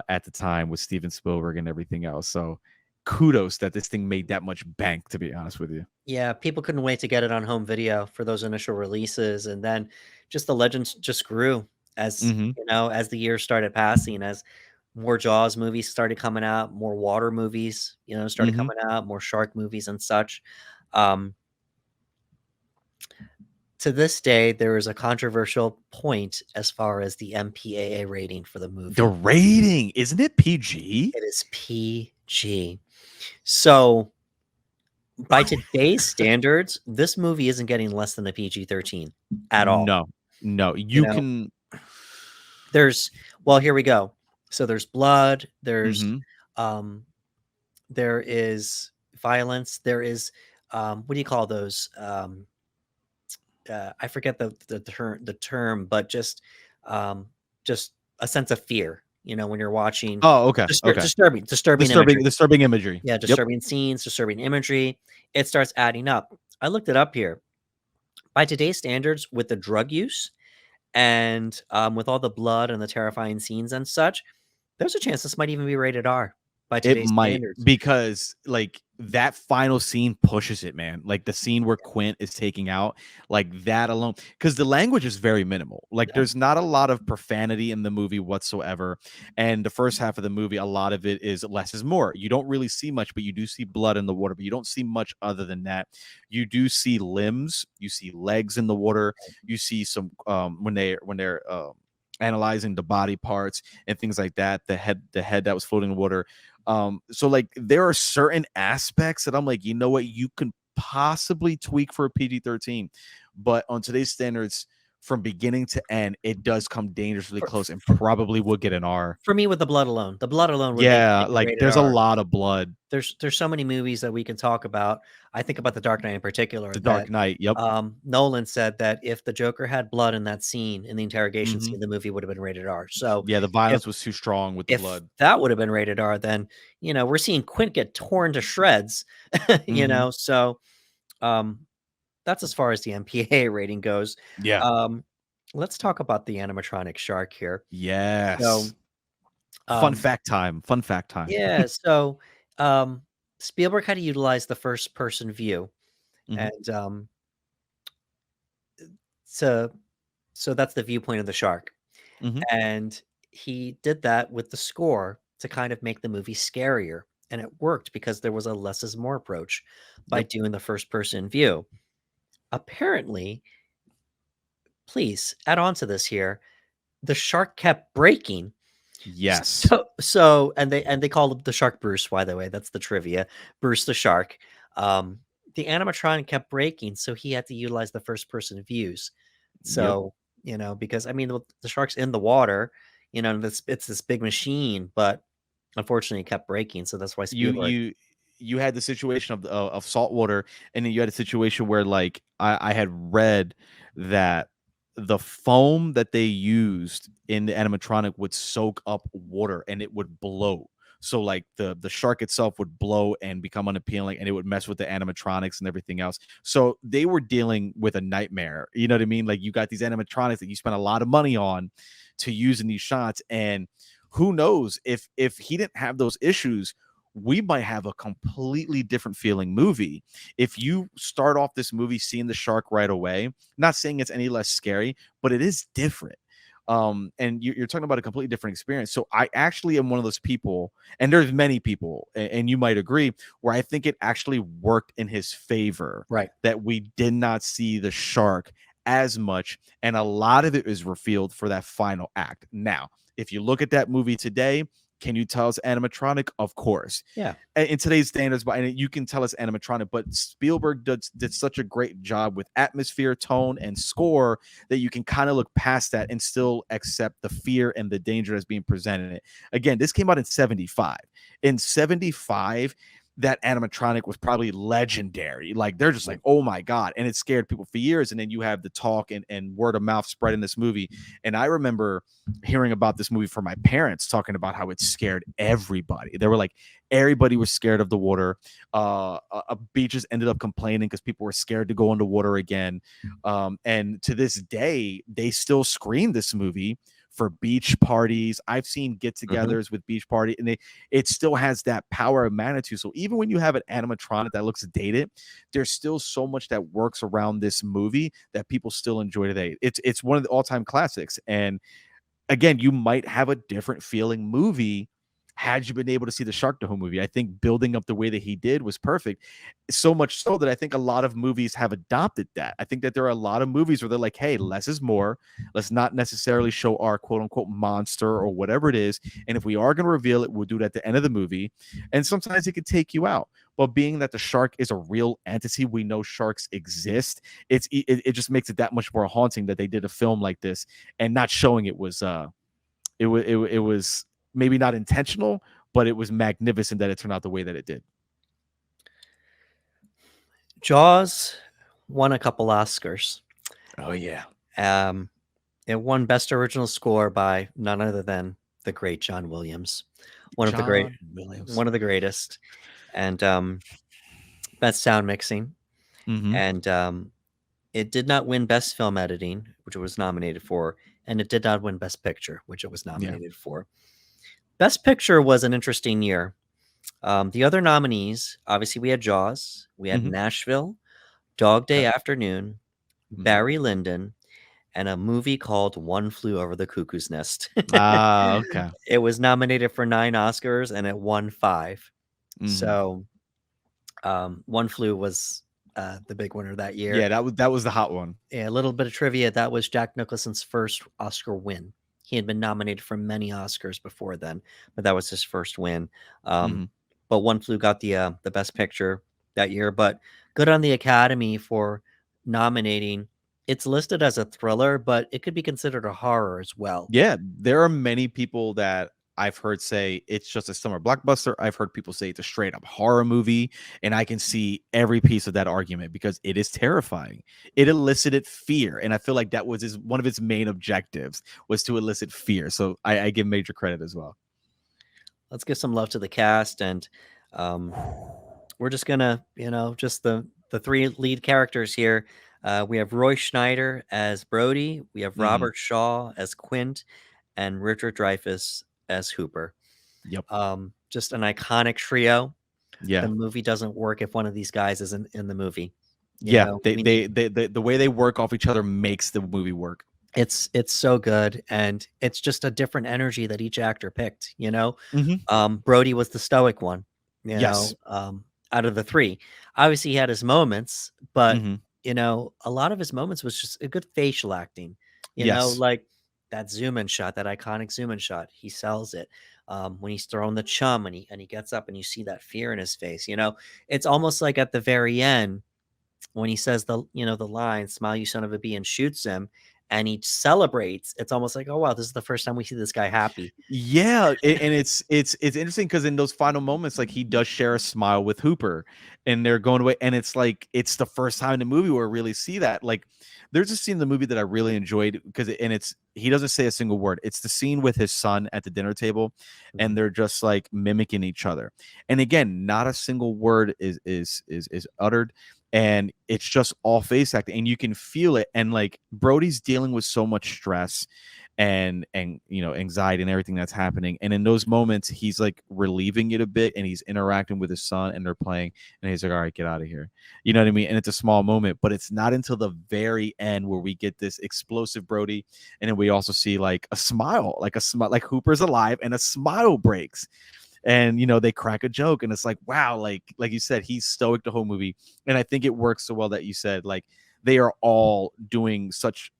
at the time with Steven Spielberg and everything else. So kudos that this thing made that much bank, to be honest with you. Yeah, people couldn't wait to get it on home video for those initial releases, and then just the legends just grew as, Hmm. as the years started passing, as more Jaws movies started coming out, more water movies, started Hmm. coming out, more shark movies and such. Um, to this day, there is a controversial point as far as the MPAA rating for the The movie. rating, isn't it PG? It is PG. So, by today's standards, this movie isn't getting less than a PG-13 at all. No, no, You you know, can. there's well, here we go. So there's blood, Hmm. um there is violence, there is what do you call those? I forget the term, but um just a sense of fear, when you're watching Oh, okay, okay. disturbing Disturbing, imagery. disturbing imagery. Yeah, Yep. disturbing scenes, disturbing imagery. It starts adding up. I looked it up here. By today's standards, with the drug use and with all the blood and the terrifying scenes and such, there's a chance this might even be rated R by It today's might, standards. because like that final scene pushes it, man. Like the scene where Quint is taking out, like that alone, because the language is very minimal. Like Yeah, there's not a lot of profanity in the movie whatsoever. And the first half of the movie, a lot of it is less is more. You don't really see much, but you do see blood in the water, but you don't see much other than that. You do see limbs, you see legs in the water, you see some when they're analyzing the body parts and things like that, the head that was floating in the water. So like there are certain aspects that I'm like, you know what, you can possibly tweak for a PG-13, but on today's standards, from beginning to end, it does come dangerously for close and probably would get an R. for me, with the blood alone would make Yeah, make it like rated there's a R. lot of blood. There's so many movies that we can talk about. I think about The Dark Knight in particular, The Dark that Knight. Yep. Nolan said that if the Joker had blood in that scene, in the interrogation Hmm. scene, the movie would have been rated R. So Yeah, the if violence was too strong with the if blood. that would have been rated R, then we're seeing Quint get torn to shreds. Hmm. So um that's as far as the MPAA rating goes. Yeah. Um, let's talk about the animatronic shark here. So, Yes. Fun um, fact time. Fun fact time. yeah, so um, Spielberg had to utilize the first person view, Hmm. and so so that's the viewpoint of the shark, Hmm. and he did that with the score to kind of make the movie scarier, and it worked because there was a less is more approach by Yep. doing the first person view. Apparently, please add on to this here. The shark kept breaking. Yes. So and they call the shark Bruce, by the way. That's the trivia. Bruce the shark. Um, the animatronic kept breaking, so he had to utilize the first person views. Yep. So, because I mean the shark's in the water, and it's this big machine, but unfortunately it kept breaking. So that's why you Spielberg. you you had the situation of salt water, and then you had a situation where, like, I had read that the foam that they used in the animatronic would soak up water and it would blow. So like the shark itself would blow and become unappealing, and it would mess with the animatronics and everything else. So they were dealing with a nightmare. You know what I mean? Like, you got these animatronics that you spent a lot of money on to use in these shots, and who knows, if he didn't have those issues, we might have a completely different feeling movie. If you start off this movie seeing the shark right away, not saying it's any less scary, but it is different. And you're talking about a completely different experience. So I actually am one of those people, and there's many people, and you might agree, where I think it actually worked in his favor Right. that we did not see the shark as much, and a lot of it is revealed for that final act. Now, if you look at that movie today, can you tell it's animatronic? Of course. Yeah. In today's standards, but you can tell it's animatronic. But Spielberg did such a great job with atmosphere, tone, and score that you can kind of look past that and still accept the fear and the danger that's being presented. Again, this came out in 75. In 75, that animatronic was probably legendary. Like, they're just like, oh my God. And it scared people for years. And then you have the talk and word of mouth spread in this movie. And I remember hearing about this movie from my parents, talking about how it scared everybody. They were like, everybody was scared of the water. Beaches ended up complaining because people were scared to go underwater again. And to this day, they still screen this movie for beach parties. I've seen Mhm. get-togethers with beach party, and it still has that power of magnitude. So even when you have an animatronic that looks dated, there's still so much that works around this movie that people still enjoy today. It's one of the all-time classics. And again, you might have a different feeling movie had you been able to see the Shark Dome movie. I think building up the way that he did was perfect. So much so that I think a lot of movies have adopted that. I think that there are a lot of movies where they're like, hey, less is more. Let's not necessarily show our quote unquote monster or whatever it is. And if we are going to reveal it, we'll do it at the end of the movie. And sometimes it could take you out. But being that the shark is a real entity, we know sharks exist. It just makes it that much more haunting that they did a film like this, and not showing it was it was maybe not intentional, but it was magnificent that it turned out the way that it did. Jaws won a couple Oscars. Oh yeah, Um, it won Best Original Score by none other than the great John Williams, one of the great, John Williams. one of the greatest, and Best Sound Mixing, Mm-hmm. and it did not win Best Film Editing, which it was nominated for, and it did not win Best Picture, which it was Yeah. nominated for. Best Picture was an interesting year. The other nominees, obviously, we had Jaws, we had Mm-hmm. Nashville, Dog Day Yep. Afternoon, Mm-hmm. Barry Lyndon, and a movie called One Flew Over the Cuckoo's Nest. Ah, okay. It was nominated for 9 Oscars and it won 5. Mm-hmm. So, One Flew was the big winner that year. Yeah, that was the hot one. A little bit of trivia, that was Jack Nicholson's first Oscar win. He had been nominated for many Oscars before then, but that was his first win. Mm-hmm. But One Flew got the Best Picture that year. But good on the Academy for nominating. It's listed as a thriller, but it could be considered a horror as well. Yeah, there are many people that I've heard say it's just a summer blockbuster. I've heard people say it's a straight up horror movie, and I can see every piece of that argument because it is terrifying. It elicited fear, and I feel like that was one of its main objectives, was to elicit fear. So I give major credit as well. Let's give some love to the cast, and um, we're just gonna, just the three lead characters here. We have Roy Schneider as Brody. We have Hmm. Robert Shaw as Quint, and Richard Dreyfuss as Hooper. Yep. Just an iconic trio. The Yeah. movie doesn't work if one of these guys isn't in the movie. You Yeah. know, They, we need they they they the way they work off each other makes the movie work. it's so good, and it's just a different energy that each actor picked, you know? Hmm. Brody was the stoic one, Yes. out of the 3. Obviously, he had his moments, but, Hmm. a lot of his moments was just a good facial acting, Yes. like that zoom in shot, that iconic zoom in shot, he sells it. When he's throwing the chum and he gets up and you see that fear in his face, it's almost like at the very end when he says the line, "Smile, you son of a bee," and shoots him, and he celebrates. It's almost like, oh wow, this is the first time we see this guy happy. Yeah, and it's interesting because in those final moments, like he does share a smile with Hooper, and they're going away, and it's like it's the first time in the movie where we really see that. Like, there's a scene in the movie that I really enjoyed because, and it's he doesn't say a single word. It's the scene with his son at the dinner table, and Mhm. they're just like mimicking each other. And again, not a single word is uttered, and it's just all face acting, and you can feel it. And like Brody's dealing with so much stress and anxiety and everything that's happening, and in those moments he's like relieving it a bit, and he's interacting with his son, and they're playing, and he's like, all right, get out of here, you know what I mean? And it's a small moment, but it's not until the very end where we get this explosive Brody, and then we also see like a smile, like Hooper's alive, and a smile breaks, and they crack a joke, and it's like, wow, like you said, he's stoic the whole movie. And I think it works so well that you said, like, they are all doing such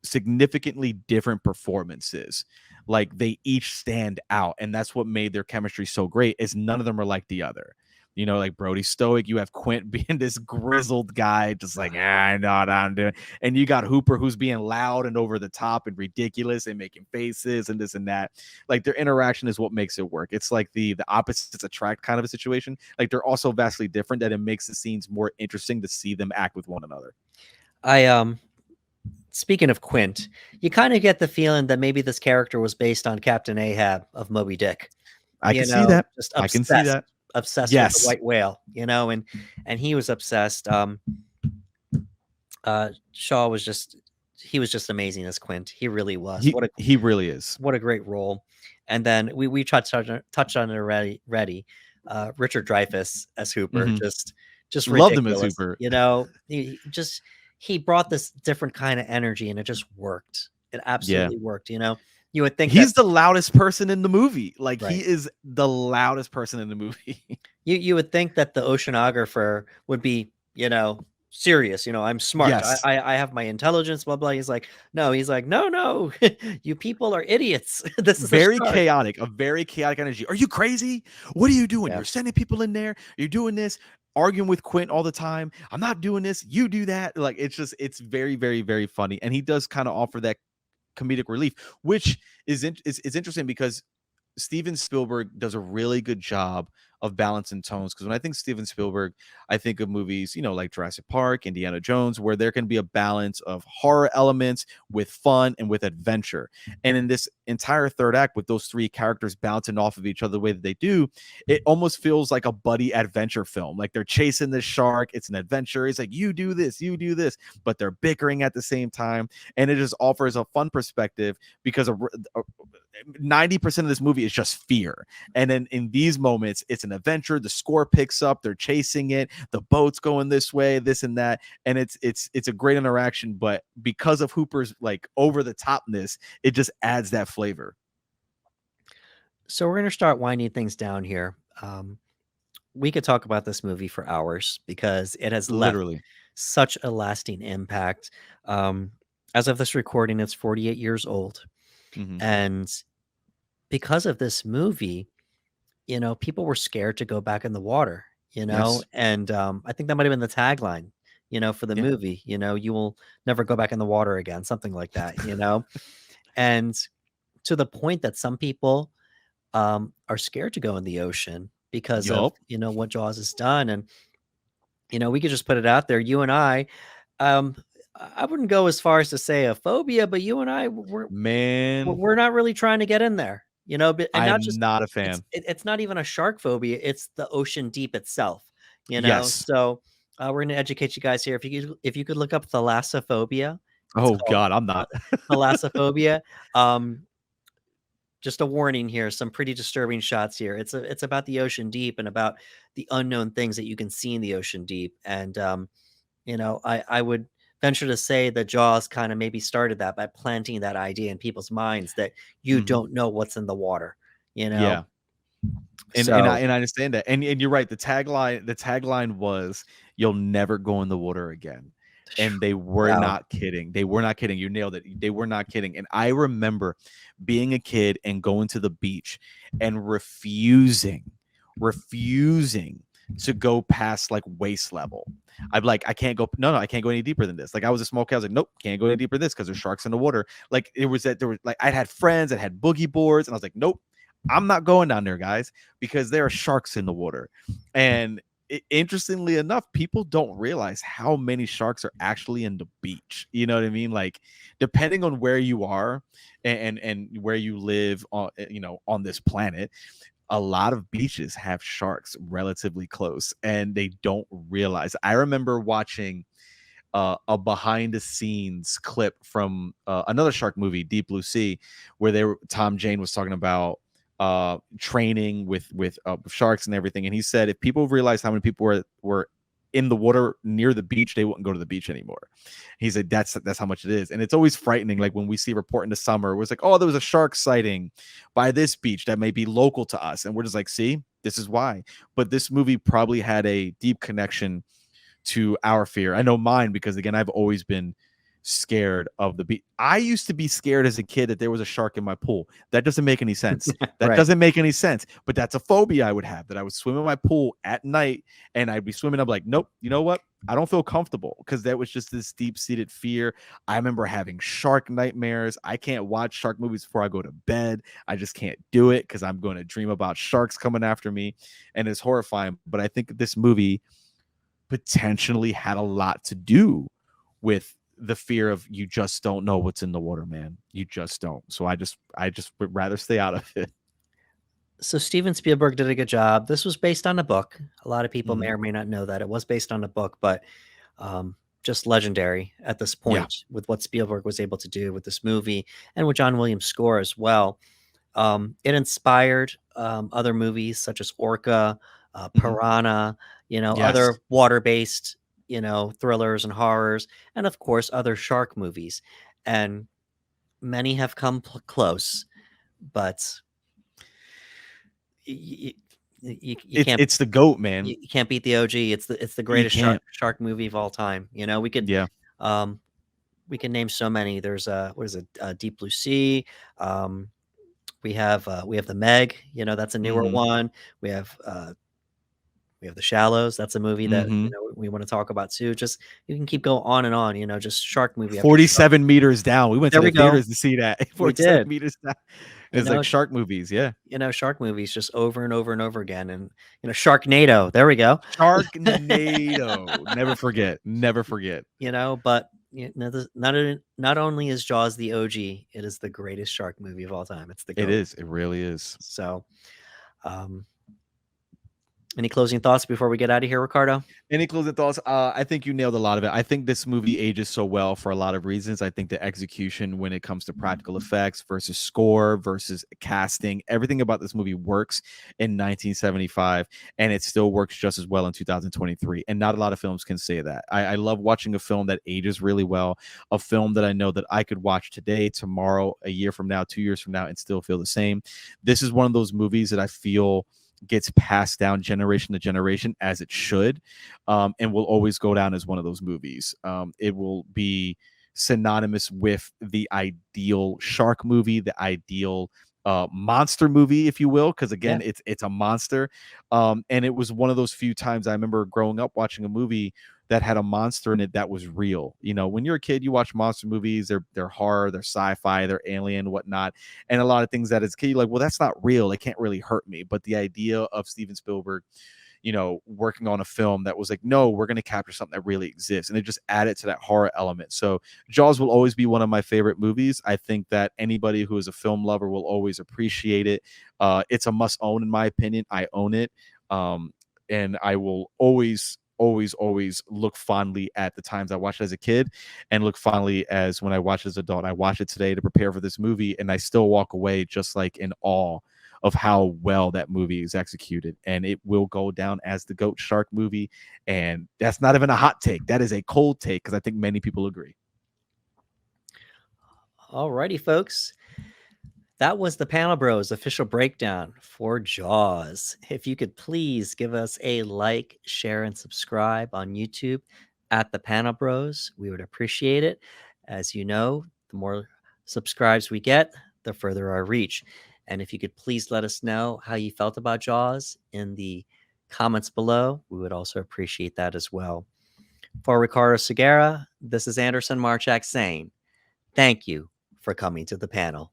significantly different performances. Like, they each stand out, and that's what made their chemistry so great, is none of them are like the other. Like Brody stoic, you have Quint being this grizzled guy, just like, I know what I'm doing. And you got Hooper, who's being loud and over the top and ridiculous and making faces and this and that. Like, their interaction is what makes it work. It's like the opposites attract kind of a situation. Like, they're also vastly different, that it makes the scenes more interesting to see them act with one another. I Speaking of Quint, you kind of get the feeling that maybe this character was based on Captain Ahab of Moby Dick. I can see that. Just I can see obsessed, that. obsessed with the Yes. white whale. And he was obsessed. Shaw was just he was just amazing as Quint. He really was. He really is. What a great role. And then we touched on it already. Richard Dreyfuss as Hooper, Mhm. just Loved him as ridiculous. Hooper. He brought this different kind of energy, and it just worked. It Yeah. absolutely worked. You would think that He's the loudest person in the movie. Like, right. he is the loudest person in the movie. You would think that the oceanographer would be, serious. I'm smart. Yes. I have my intelligence, blah blah. He's like, no. He's like, no. You people are idiots. This is a Very shark. chaotic, a very chaotic energy. Are you crazy? What are you doing? Yeah. You're sending people in there. You're doing this, arguing with Quint all the time. I'm not doing this. You do that. Like, it's very, very, very funny. And he does kind of offer that comedic relief, which is interesting because Steven Spielberg does a really good job of balancing tones. Because when I think Steven Spielberg, I think of movies, like Jurassic Park, Indiana Jones, where there can be a balance of horror elements with fun and with adventure. And in this entire third act, with those three characters bouncing off of each other the way that they do, it almost feels like a buddy adventure film. Like, they're chasing this shark. It's an adventure. It's like, you do this, but they're bickering at the same time. And it just offers a fun perspective because 90% of this movie is just fear. And then in these moments, it's an adventure. The score picks up, they're chasing it, the boat's going this way, this and that. And it's a great interaction, but because of Hooper's like over the topness, it just adds that flavor. So we're gonna start winding things down here. We could talk about this movie for hours because it has left Literally. such a lasting impact. Um, as of this recording, it's 48 years old, Mhm. and because of this movie, people were scared to go back in the water. Yes. And I think that might have been the tagline, for the Yeah. movie. You will never go back in the water again, something like that. And to the point that some people are scared to go in the ocean because of Yup. what Jaws has done. And we could just put it out there. You and um, I wouldn't go as far as to say a phobia, but you and I Man, we're not really trying to get in there, but and not I'm just not a fan. it's not even a shark phobia, it's the ocean deep itself, Yes. so We're gonna educate you guys here. If you could look up thalassophobia, it's Oh called God, I'm not. thalassophobia. Um, just a warning here, some pretty disturbing shots here. It's about the ocean deep and about the unknown things that you can see in the ocean deep. And I would venture to say that Jaws kind of maybe started that by planting that idea in people's minds that you Mhm. don't know what's in the water, you know? Yeah. And I So and I understand that. And you're right. The tagline was "You'll never go in the water again." And they were wow. not kidding. They were not kidding. You nailed it. They were not kidding. And I remember being a kid and going to the beach and refusing to go past like waist level. I'm like, I can't go. No, I can't go any deeper than this. Like I was a small kid. I was like, nope, can't go any deeper than this because there's sharks in the water. Like it was that there was like I had friends that had boogie boards, and I was like, nope, I'm not going down there, guys, because there are sharks in the water. And interestingly enough, people don't realize how many sharks are actually in the beach. You know what I mean? Like, depending on where you are and where you live on, on this planet, a lot of beaches have sharks relatively close, and they don't realize. I remember watching a behind the scenes clip from another shark movie, Deep Blue Sea, where Tom Jane was talking about training with sharks and everything, and he said if people realized how many people were in the water near the beach, they wouldn't go to the beach anymore. He said that's how much it is, and it's always frightening. Like when we see a report in the summer, it was like, oh, there was a shark sighting by this beach that may be local to us, and we're just like, see, this is why. But this movie probably had a deep connection to our fear. I know mine because again, I've always been scared of the beach. I used to be scared as a kid that there was a shark in my pool. That doesn't make any sense. That Right. doesn't make any sense. But that's a phobia I would have, that I would swim in my pool at night and I'd be swimming. I'm like, nope, you know what? I don't feel comfortable because that was just this deep seated fear. I remember having shark nightmares. I can't watch shark movies before I go to bed. I just can't do it because I'm going to dream about sharks coming after me. And it's horrifying. But I think this movie potentially had a lot to do with the fear of you just don't know what's in the water, man. You just don't. So I just would rather stay out of it. So Steven Spielberg did a good job. This was based on a book. A lot of people may Mhm. or may not know that it was based on a book, but just legendary at this Yeah. point with what Spielberg was able to do with this movie and with John Williams' score as well. It inspired other movies such as Orca, Mhm. Piranha, Yes. other water-based, thrillers and horrors, and of course other shark movies. And many have come close, but you, you It's can't it's the goat, man. you can't beat the OG. It's the You greatest can't. shark movie of all time. Yeah. Um, we can name so many. There's what is it? Deep Blue Sea. Um, we have the Meg. That's a newer Mhm. one. We have we have the Shallows. That's a movie that Mhm. we want to talk about too. Just you can keep going on and on. Just shark movie after shark. 47 meters down. We went to There the we go. theaters to see that. We 47 did. meters down. You It's like know, shark movies. Yeah. shark movies just over and over and over again. And Sharknado. There we go. Sharknado. Never forget. Never forget. But not only is Jaws the OG, it is the greatest shark movie of all time. It's the It GOAT. is. It really is. So, um, any closing thoughts before we get out of here, Ricardo? Any closing thoughts? I think you nailed a lot of it. I think this movie ages so well for a lot of reasons. I think the execution when it comes to practical effects versus score versus casting, everything about this movie works in 1975, and it still works just as well in 2023. And not a lot of films can say that. I love watching a film that ages really well, a film that I know that I could watch today, tomorrow, a year from now, 2 years from now, and still feel the same. This is one of those movies that I feel gets passed down generation to generation as it should, and will always go down as one of those movies. It will be synonymous with the ideal shark movie, the ideal monster movie, if you will, because Yeah, again, it's a monster. And it was one of those few times I remember growing up watching a movie that had a monster in it that was real. When you're a kid, you watch monster movies, they're horror, they're sci-fi, they're alien, whatnot, and a lot of things that as a kid, you're like, well, that's not real. It can't really hurt me. But the idea of Steven Spielberg, working on a film that was like, no, we're going to capture something that really exists. And it just added to that horror element. So Jaws will always be one of my favorite movies. I think that anybody who is a film lover will always appreciate it. It's a must own, in my opinion. I own it. And I will always always look fondly at the times I watched it as a kid and look fondly as when I watched it as an adult. I watched it today to prepare for this movie, and I still walk away just like in awe of how well that movie is executed. And it will go down as the GOAT shark movie. And that's not even a hot take. That is a cold take, because I think many people agree. Alrighty, folks. That was the Panel Bros official breakdown for Jaws. If you could please give us a like, share, and subscribe on YouTube at the Panel Bros, we would appreciate it. As you know, the more subscribes we get, the further our reach. And if you could please let us know how you felt about Jaws in the comments below, we would also appreciate that as well. For Ricardo Segura, this is Anderson Marchak saying, thank you for coming to the panel.